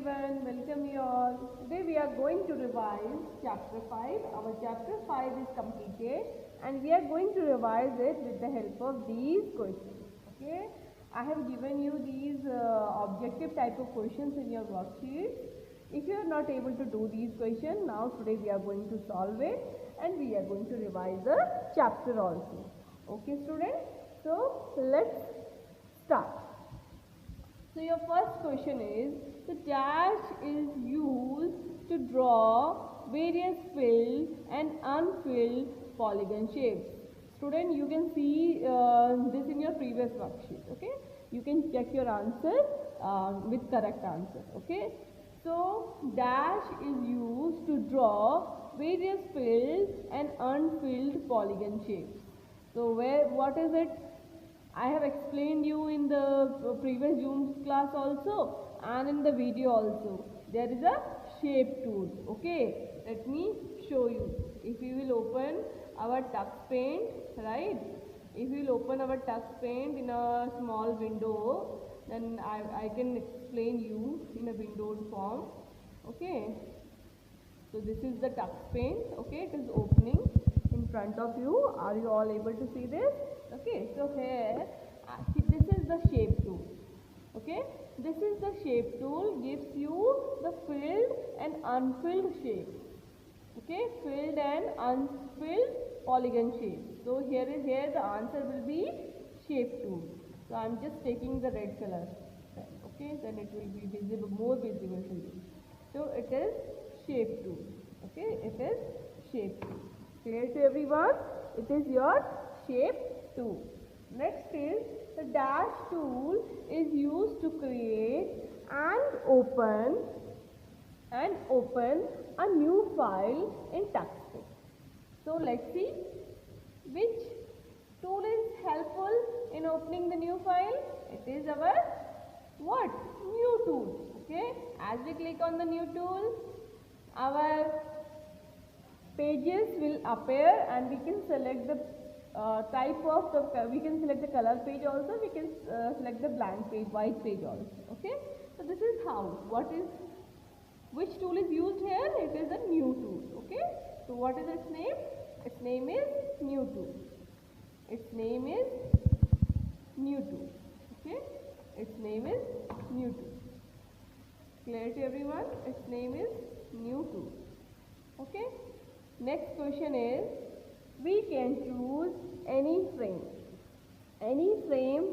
everyone, welcome you all. Today we are going to revise chapter 5. Our chapter 5 is completed and we are going to revise it with the help of these questions. Okay, I have given you these objective type of questions in your worksheet. If you are not able to do these questions, now today we are going to solve it and we are going to revise the chapter also. Okay students, so let's start. So your first question is, the dash is used to draw various filled and unfilled polygon shapes. Student, you can see this in your previous worksheet. Okay, you can check your answer with correct answer. Okay, so dash is used to draw various filled and unfilled polygon shapes. So what is it? I have explained you in the previous Zoom class also and in the video also. There is a shape tool. Okay, let me show you. If we will open our Tux Paint, right? If we will open our Tux Paint in a small window, then I can explain you in a windowed form. Okay, so this is the Tux Paint. Okay, it is opening in front of you. Are you all able to see this? Okay, so here this is the shape tool. Okay, this is the shape tool, gives you the filled and unfilled shapes. Okay, filled and unfilled polygon shapes. So here the answer will be shape tool. So I am just taking the red color. Okay, then it will be visible, more visible to you. So it is shape tool. Okay, it is shape tool. Clear to everyone? It is your shape tool. Next is, the dash tool is used to create and open a new file in TuxPaint. So let's see which tool is helpful in opening the new file. It is our what? New tool. Okay, as we click on the new tool, our pages will appear and we can select the type of we can select the color page also, we can select the blank page, white page also. Okay, so this is how, which tool is used here? It is a new tool. Okay, so what is its name? Its name is new tool. Its name is new tool. Okay, its name is new tool. Clear to everyone? Its name is new tool. Okay, next question is, we can choose any frame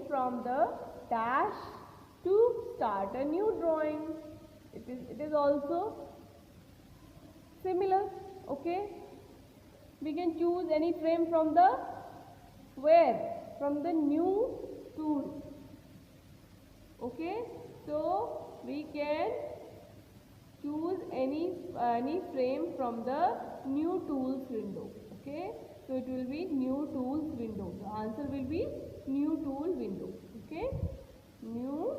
from the dash to start a new drawing. It is also similar. Okay, we can choose any frame from the from the new tool. Okay, so we can choose any frame from the new tools window. Okay, so it will be new tools window. The answer will be new tool window. Okay, new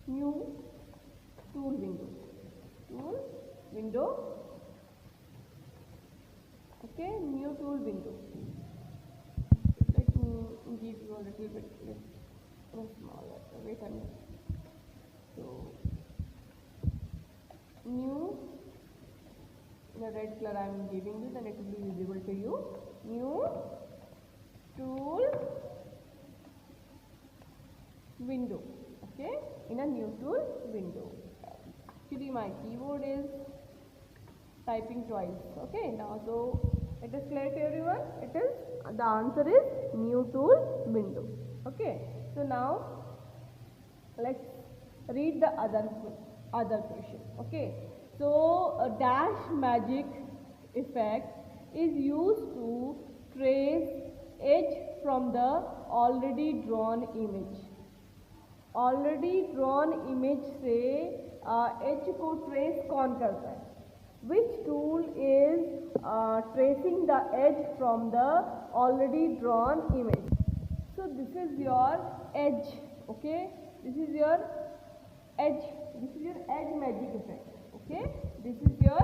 tool window. Okay, new tool window. Let me give you a little bit smaller. Wait a minute. So new, the red color I am giving you, then it will be visible to you. New tool window. Okay, in a new tool window. Actually my keyboard is typing twice. Okay, now so it is clear to everyone. It is, the answer is new tool window. Okay, so now let's read the other question. Okay, so a dash magic effect is used to trace edge from the already drawn image. Already drawn image से edge को trace कौन करता है? Which tool is tracing the edge from the already drawn image? So this is your edge. Okay, this is your edge. This is your edge magic effect. Okay, this is your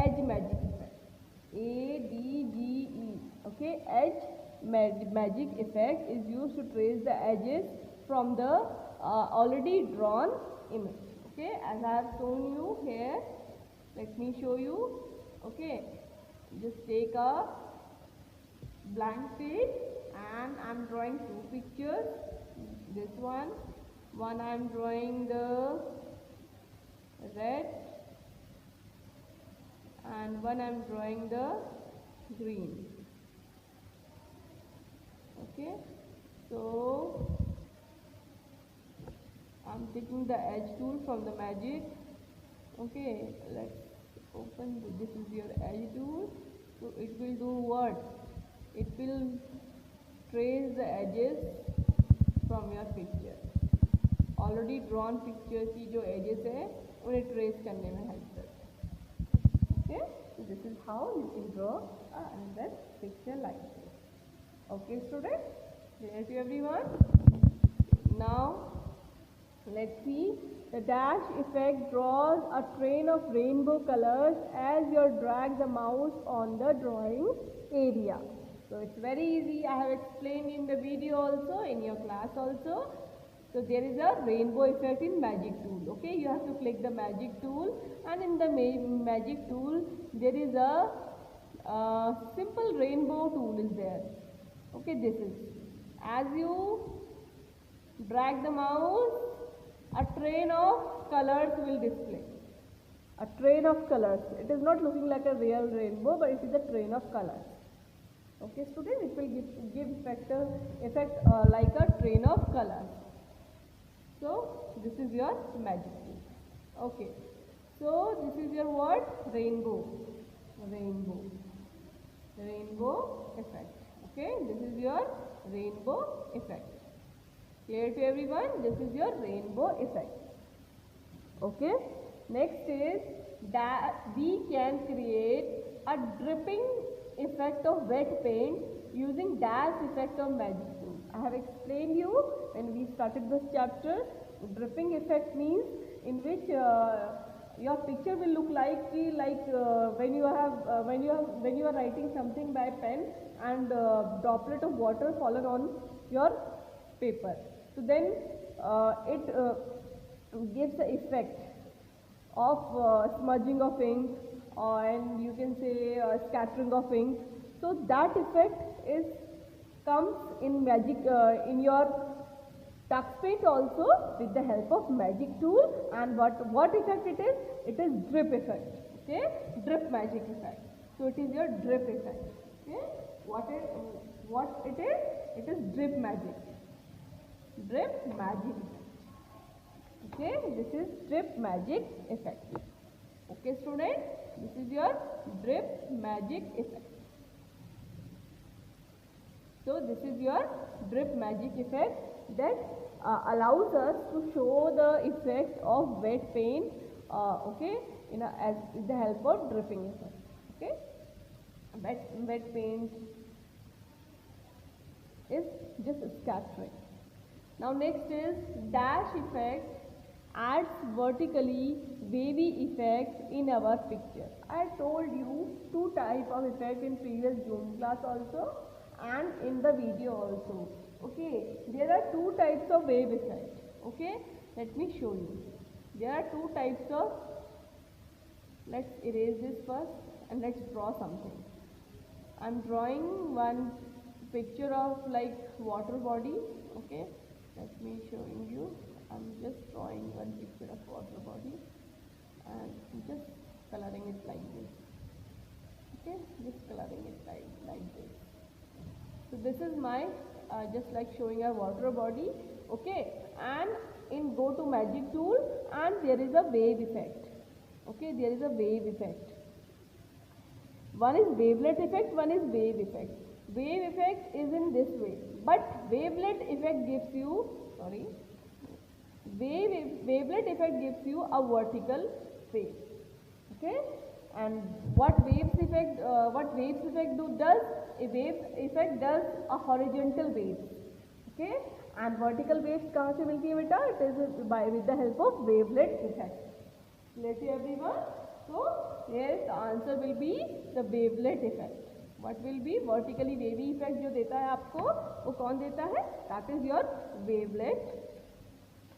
edge magic effect. ADGE. Okay, edge magic effect is used to trace the edges from the already drawn image. Okay, as I have shown you here, let me show you. Okay, just take a blank page and I am drawing two pictures. This one I am drawing the red and one I am drawing the green. Okay, so I am taking the edge tool from the magic. Okay, let's open this is your edge tool. So it will do what? It will trace the edges from your picture. Already drawn picture की जो edges है उन्हें trace करने में help करता है. Okay, so this is how you can draw another picture like this. Okay, students, clear to everyone? Now let's see. The dash effect draws a train of rainbow colors as you drag the mouse on the drawing area. So it's very easy. I have explained in the video also, in your class also. So there is a rainbow effect in magic tool. Okay, you have to click the magic tool, and in the magic tool there is a simple rainbow tool is there. Okay, this is as you drag the mouse, a train of colors will display. A train of colors. It is not looking like a real rainbow, but it is a train of colors. Okay, students, it will give effect like a train of colors. So this is your magic tool. Okay, so this is your what? Rainbow effect. Okay, this is your rainbow effect. Clear to everyone? This is your rainbow effect. Okay, next is that we can create a dripping effect of wet paint using dash effect of magic tool. I have explained you when we started this chapter. Dripping effect means in which your picture will look like when you are writing something by pen and droplet of water fallen on your paper. So then it gives the effect of smudging of ink, and you can say scattering of ink. So that effect comes in magic in your tux paint also with the help of magic tool. And what effect it is? It is drip effect. Okay, drip magic effect. So it is your drip effect. Okay, what it is? It is drip magic. Drip magic effect. Okay, this is drip magic effect. Okay, students, this is your drip magic effect. So this is your drip magic effect that allows us to show the effect of wet paint. Okay, as with the help of dripping effect. Okay, wet paint is just scattering. Now next is dash effect adds vertically wavy effect in our picture. I told you two type of effect in previous Zoom class also and in the video also. Okay, there are two types of wave effect. Okay, let me show you. There are two types of, let's erase this first and let's draw something. I'm drawing one picture of like water body. Okay, let me showing you. I'm just drawing one picture of water body and just coloring it like this. Okay, just coloring it like this. So this is my just like showing a water body. Okay, and in go to magic tool and there is a wave effect. Okay, there is a wave effect. One is wavelet effect, one is wave effect. Wave effect is in this way, but wavelet effect gives you, wavelet effect gives you a vertical wave. Okay, and what waves effect does? A wave effect does a horizontal wave. Okay, and vertical waves कहाँ से मिलती है बेटा? It is with the help of wavelet effect. Clear to everyone? So here the answer will be the wavelet effect. What will be vertically wavy effect जो देता है आपको, वो कौन देता है? That is your wavelet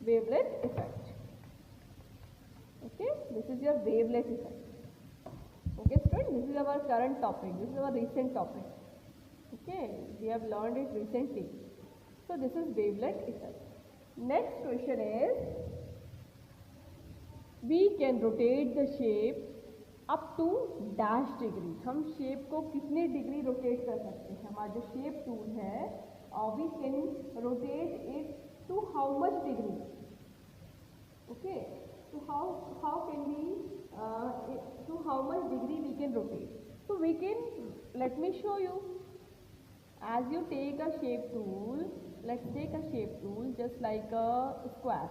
wavelet effect. Okay, this is your wavelet effect. Okay students, this is our current topic, this is our recent topic. Okay, we have learned it recently. So this is wavelet effect. Next question is, we can rotate the shape up to dash degree. हम shape को कितने degree rotate कर सकते हैं? हमारा जो shape tool है, we can rotate it to how much degree? Okay, so how can we to how much degree we can rotate? So we can, let me show you. As you take a shape tool, let's take a shape tool just like a square.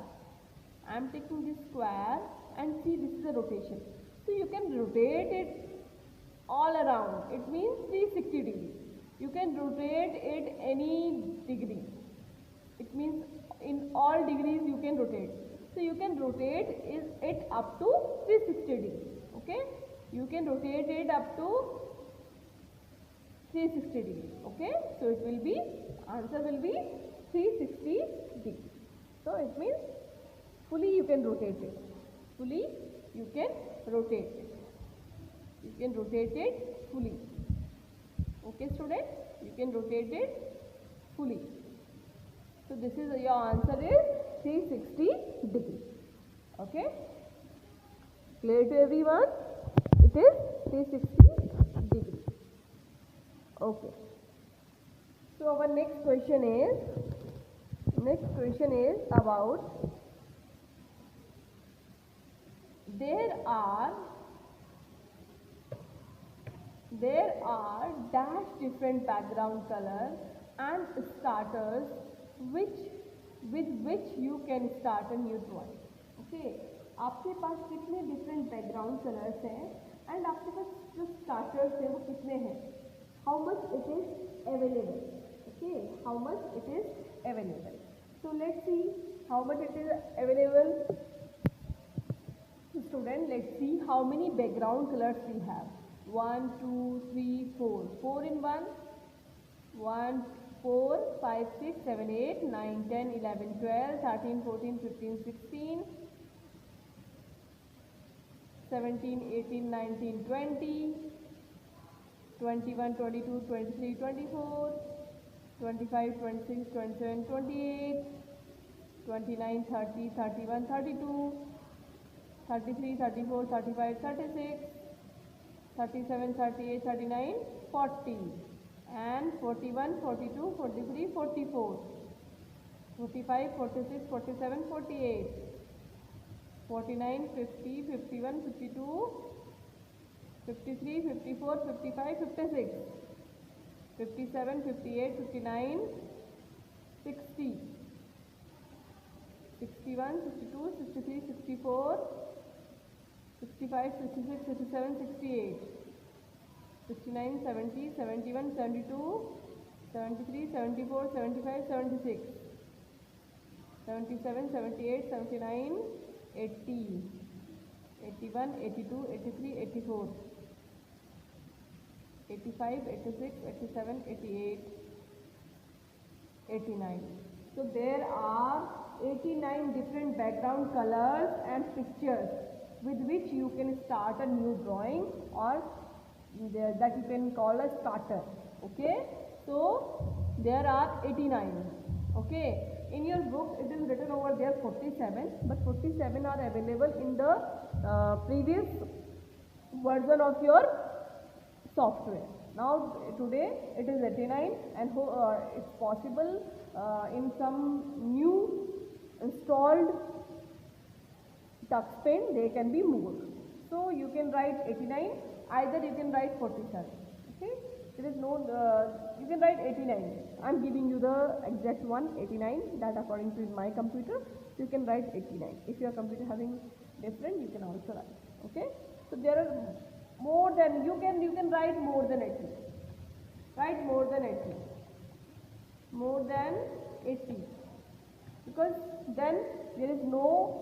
I am taking this square and see, this is a rotation. So you can rotate it all around. It means 360 degree. You can rotate it any degree. It means in all degrees you can rotate. So you can rotate it up to 360 degree. Okay, you can rotate it up to 360 degree. Okay, so it will be, answer will be 360 degree. So it means fully you can rotate it. Fully you can rotate it. You can rotate it fully. Okay student, you can rotate it fully. So this is your answer is 360 degree. Okay, clear to everyone? It is 360 degree. Okay. So our next question is about, there are dash different background color and starters with which you can start a new drawing. Okay, आपके पास कितने different background colors हैं and आपके पास जो starters हैं वो कितने हैं? How much it is available? Okay, how much it is available? So let's see how much it is available. Student, let's see how many background colors we have. 1, 2, 3, 4. 4 in 1. 1, 4, 5, 6, 7, 8, 9, 10, 11, 12, 13, 14, 15, 16, 17, 18, 19, 20, 21, 22, 23, 24, 25, 26, 27, 28, 29, 30, 31, 32, 33, 34, 35, 36, 37, 38, 39, 40, and 41, 42, 43, 44, 45, 46, 47, 48, 49, 50, 51, 52, 53, 54, 55, 56, 57, 58, 59, 60, 61, 62, 63, 64, 65, 66, 67, 68, 69, 70, 71, 72, 73, 74, 75, 76, 77, 78, 79, 80, 81, 82, 83, 84, 85, 86, 87, 88, 89. So there are 89 different background colors and pictures with which you can start a new drawing, or that you can call a starter. Okay, so there are 89. Okay, in your book it is written over there 47, but 47 are available in the previous version of your software. Now today it is 89, and it's possible in some new installed TuxPen they can be more. So you can write 89, either you can write 47. Okay, there is no you can write 89. I am giving you the exact one, 89, that according to my computer. You can write 89. If your computer having different, you can also write. Okay, so there are more than, you can write more than 80. Write more than 80. More than 80, because then there is no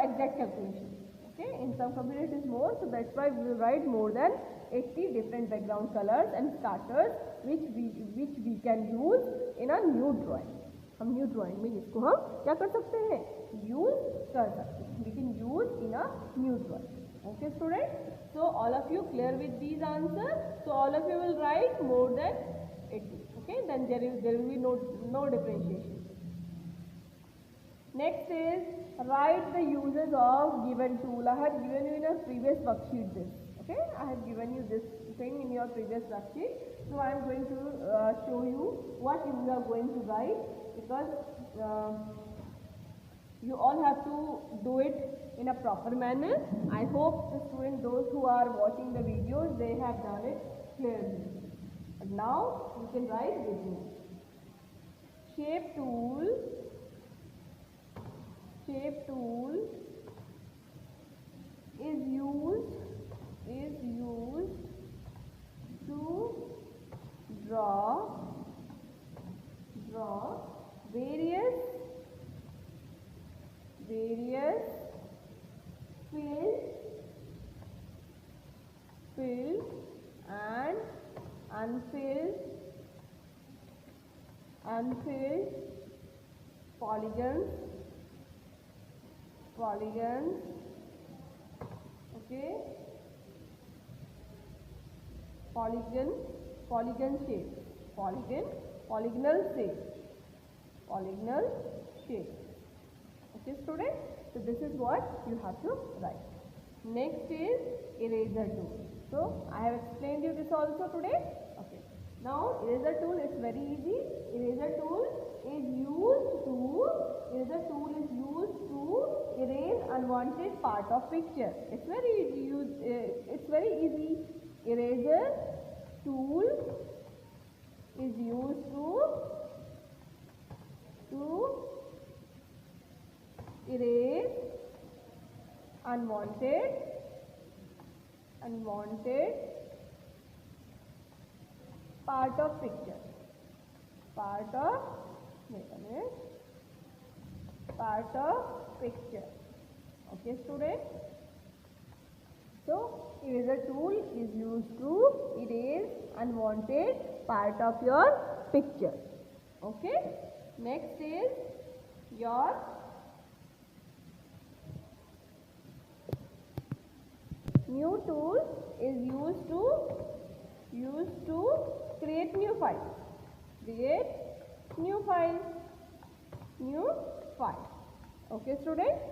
exact calculation. Okay, in some computer it is more, so that's why we will write more than 80 different background colors and starters which we can use in a new drawing. हम new drawing में इसको हम क्या कर सकते हैं, use कर सकते हैं. We can use in a new drawing. Okay students, so all of you clear with these answers? So all of you will write more than 80. Okay, then there will be no differentiation. Next is write the uses of given tool. I had given you in a previous worksheet this. Okay, I have given you this thing in your previous worksheet. So I am going to show you what you are going to write, because you all have to do it in a proper manner. I hope the students, those who are watching the videos, they have done it clearly. But now you can write with me. Shape tool is used to draw various filled and unfilled polygons. Okay, polygonal shape. Okay students, so this is what you have to write. Next is eraser tool. So I have explained you this also today. Okay, now eraser tool is very easy. Eraser tool is used to erase unwanted part of picture. It's very easy. Eraser tool is used to erase unwanted part of picture. Okay students, so eraser tool is used to erase unwanted part of your picture. Okay, next is your new tool is used to create new file. Okay students,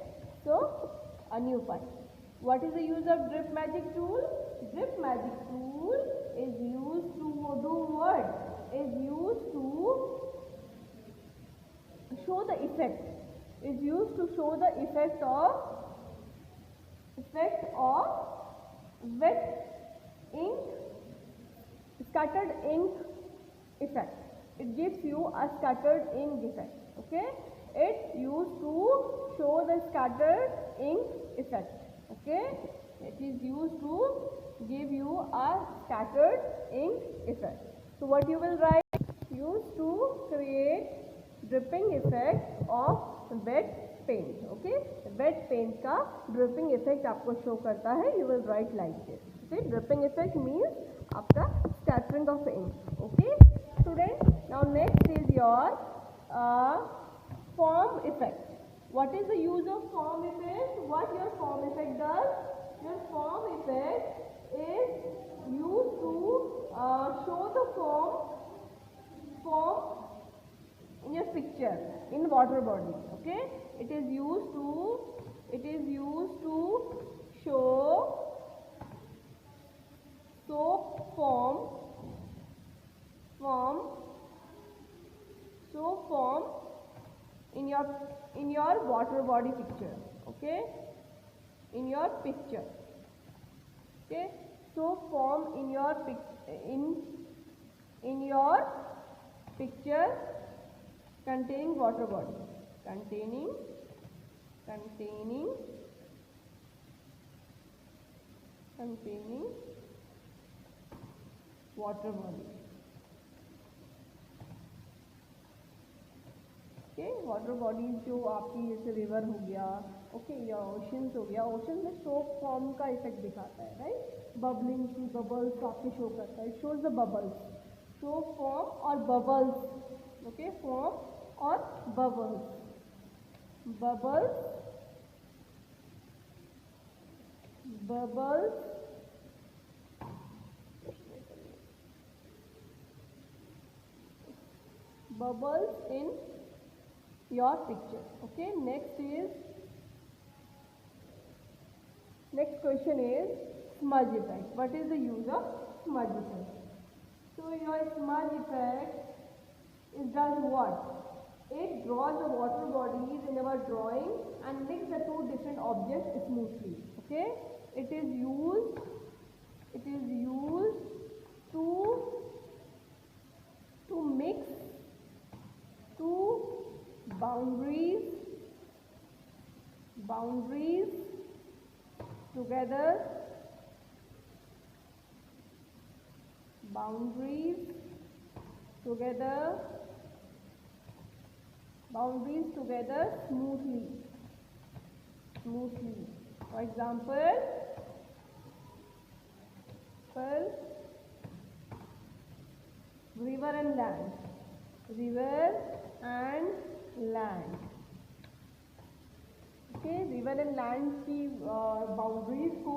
so a new file. What is the use of Drip Magic tool? Drip Magic tool is used to do what? Is used to show the effect. Is used to show the effect of wet ink, scattered ink effect. It gives you a scattered ink effect. Okay, it's used to show the scattered ink effect. Okay, it is used to give you a scattered ink effect. So what you will write? Used to create dripping effect of wet paint. Okay, wet paint का dripping effect आपको show करता है. You will write like this. Okay, dripping effect means आपका scattering of ink. Okay students, now next is your foam effect. What is the use of foam effect? What your foam effect does? Your foam effect is used to show the foam in your picture in water body. Okay, it is used to show soap foam in your water body picture. Okay, in your picture. Okay, soap foam in your picture containing water body, containing water body. Okay, water bodies जो आपकी जैसे river हो गया, okay, या oceans हो गया. Ocean में soap form का इफेक्ट दिखाता है, राइट. बबलिंग की बबल्स आपके शो करता है. Shows the bubbles, soap form और बबल्स. Okay, form or bubbles? Bubbles, bubbles, bubbles in your picture. Okay, next question is smudge effect. What is the use of smudge effect? So your smudge effect does what? It draws the water bodies in our drawing and makes the two different objects smoothly. Okay, it is used to mix two boundaries together, smoothly. For example, river and land. Okay, river and land की boundaries को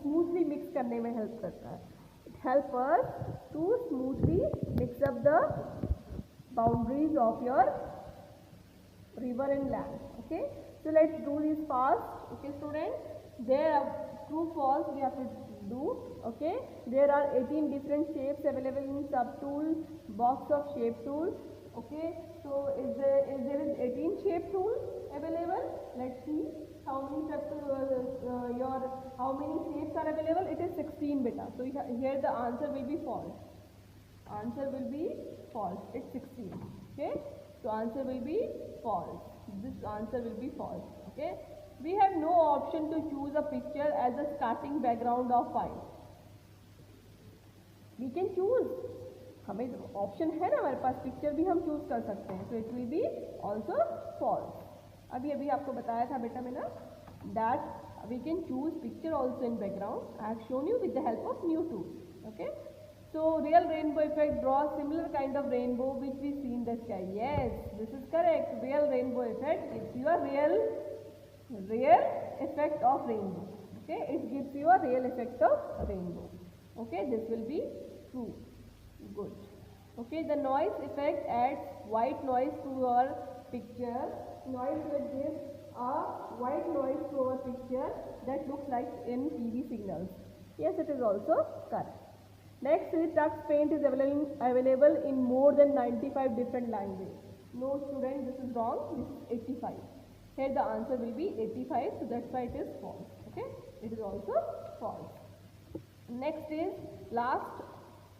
smoothly mix करने में help करता है. It helps us to smoothly mix up the boundaries of your river and land. Okay, so let's do this fast. Okay students, there are true false we have to do. Okay, there are 18 different shapes available in subtool box of shape tool. Okay, so there is 18 shape tool available. Let's see how many shapes are available. It is 16 beta. So here the answer will be false. It's 16. Okay, so answer will be false. This answer will be false. Okay, we have no option to choose a picture as a starting background of file. We can choose. हमें option है ना हमारे पास, picture भी हम choose कर सकते हैं. So it will be also false. अभी आपको बताया था बेटा मैंने that we can choose picture also in background. I have shown you with the help of new tool. Okay, so real rainbow effect draw similar kind of rainbow which we see in the sky. Yes, this is correct. Real rainbow effect gives you a real effect of rainbow. Okay, it gives you a real effect of rainbow. Okay, this will be true. Good. Okay, the noise effect adds white noise to our picture. Noise effect gives a white noise to our picture that looks like in TV signals. Yes, it is also correct. Next is Tux Paint is available in more than 95 different languages. No student, this is wrong. This is 85. Here the answer will be 85, so that's why it is false. Okay, it is also false. Next is last.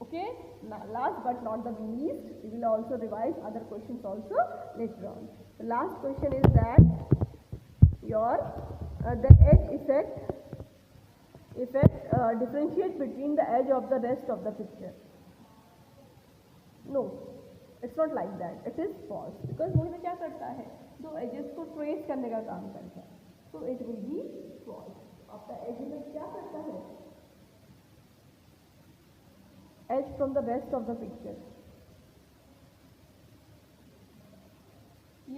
Okay, now last but not the least, we will also revise other questions also later on. The last question is that your the edge effect differentiate between the edge of the rest of the picture. No, it's not like that. It is false because मोहित क्या करता है, दो edges को trace करने का काम करता है. So it will be false. आपका edge effect क्या करता है? Edge from the rest of the picture.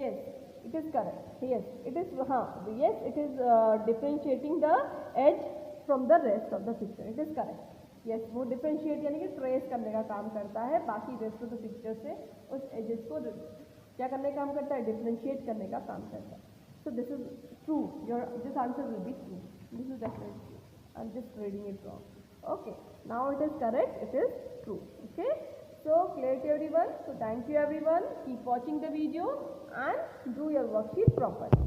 Yes, it is correct. Yes, it is. Yes, it is differentiating the edge from the rest of the picture. It is correct. Yes, वो differentiate यानी कि trace करने का काम करता है बाकी rest of the picture से. उस edges को क्या करने का काम करता है? Differentiate करने का काम करता है. So this is true. This answer will be true. This is definitely true. I'm just reading it wrong. Okay, now it is correct. It is true. Okay, so clear to everyone. So thank you everyone. Keep watching the video and do your worksheet properly.